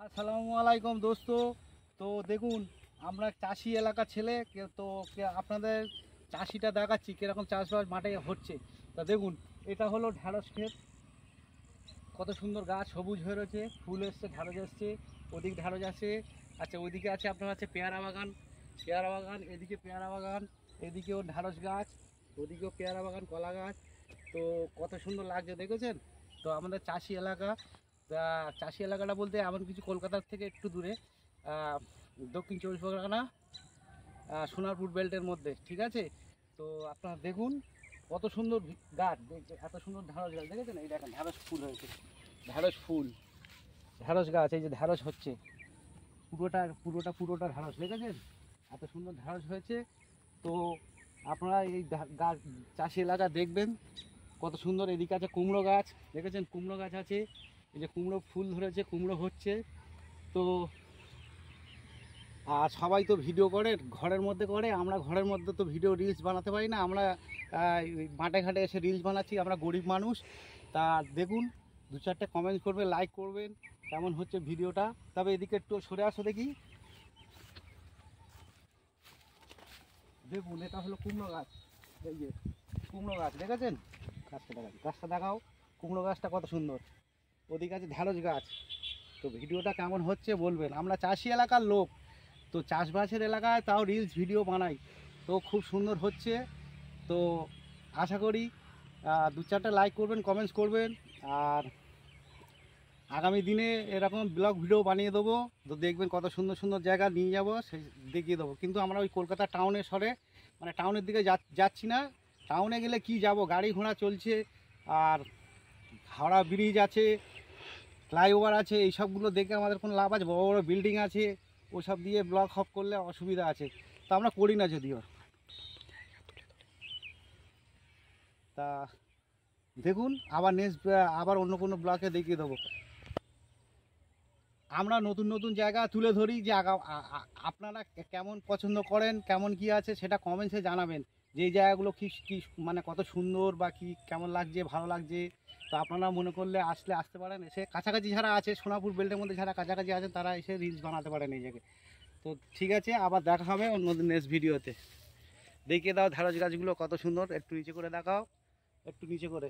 আসসালামু আলাইকুম দোস্ত। তো দেখুন, আমরা চাষি এলাকার ছেলে আপনাদের চাষিটা দেখাচ্ছি কীরকম চাষবাস মাঠে হচ্ছে। তা দেখুন, এটা হলো ঢ্যাঁড়স ক্ষেত। কত সুন্দর গাছ সবুজ হয়ে রয়েছে, ফুল এসছে, ঢ্যাঁড়স এসছে, ওদিক ঢ্যাঁড়স আছে। আচ্ছা, ওইদিকে আছে আপনার আছে পেয়ারা বাগান, এদিকে পেয়ারা বাগান, এদিকেও ঢ্যাঁড়স গাছ, ওদিকেও পেয়ারা বাগান, কলা গাছ। তো কত সুন্দর লাগছে দেখেছেন। তো আমাদের চাষি এলাকা, তা চাষি এলাকাটা বলতে এমন কিছু কলকাতার থেকে একটু দূরে, দক্ষিণ চব্বিশ পরগনা, সোনারপুর বেল্টের মধ্যে, ঠিক আছে। তো আপনারা দেখুন কত সুন্দর গাছ, এত সুন্দর ঢ্যাঁড়স গাছ দেখেছেন। এই দেখেন ঢ্যাঁড়স ফুল হয়েছে, ঢ্যাঁড়স ফুল, ঢ্যাঁড়স গাছ, এই যে ঢ্যাঁড়স হচ্ছে, পুরোটা ঢ্যাঁড়স দেখেছেন, এত সুন্দর ঢ্যাঁড়স হয়েছে। তো আপনারা এই গাছ চাষি এলাকা দেখবেন কত সুন্দর। এদিকে আছে কুমড়ো গাছ, দেখেছেন কুমড়ো গাছ আছে, এই যে কুমড়ো ফুল ধরেছে, কুমড়ো হচ্ছে। তো আর সবাই তো ভিডিও করে ঘরের মধ্যে করে, আমরা ঘরের মধ্যে তো ভিডিও রিলস বানাতে পারি না। আমরা মাঠে ঘাটে এসে রিলস বানাচ্ছি, আমরা গরিব মানুষ। তা দেখুন, দু চারটে কমেন্ট করবেন, লাইক করবেন কেমন হচ্ছে ভিডিওটা। তবে এদিকে একটু সরে আসো দেখি। দেখুন, এটা হলো কুমড়ো গাছ, এই যে কুমড়ো গাছ দেখেছেন, গাছটা দেখাও, কুমড়ো গাছটা কত সুন্দর। ওদিকে আছে ঢ্যাঁড়স গাছ। তো ভিডিওটা কেমন হচ্ছে বলবেন। আমরা চাষি এলাকার লোক, তো চাষবাসের এলাকায় তাও রিলস ভিডিও বানাই, তো খুব সুন্দর হচ্ছে। তো আশা করি দু চারটে লাইক করবেন, কমেন্টস করবেন। আর আগামী দিনে এরকম ব্লগ ভিডিও বানিয়ে দেবো, তো দেখবেন কত সুন্দর সুন্দর জায়গা নিয়ে যাব, সেই দেখিয়ে দেবো। কিন্তু আমরা ওই কলকাতা টাউনের সরে, মানে টাউনের দিকে যাচ্ছি না। টাউনে গেলে কি যাব, গাড়ি ঘোড়া চলছে, আর হাওড়া ব্রিজ আছে, ফ্লাইওভার আছে, এই সবগুলো দেখে আমাদের কোনো লাভ আছে? বড় বড় বিল্ডিং আছে, ওসব দিয়ে ব্লক হপ করলে অসুবিধা আছে, তো আমরা করি না যদিও। তা দেখুন, আবার অন্য কোনো ব্লকে দেখিয়ে দেবো। আমরা নতুন নতুন জায়গা তুলে ধরি, যে আপনারা কেমন পছন্দ করেন, কেমন কি আছে সেটা কমেন্টসে জানাবেন, যে এই জায়গাগুলো কী কী মানে কত সুন্দর বা কী কেমন লাগছে, ভালো লাগছে। তো আপনারা মনে করলে আসতে পারেন, এসে কাছাকাছি যারা আছে, সোনাপুর বেল্টের মধ্যে যারা কাছাকাছি আছেন, তারা এসে রিলস বানাতে পারেন এই জায়গায়। তো ঠিক আছে, আবার দেখা হবে অন্য নেক্সট ভিডিওতে। দেখিয়ে দাও ঢ্যাঁড়স গাছগুলো কত সুন্দর, একটু নিচে করে দেখাও, একটু নিচে করে।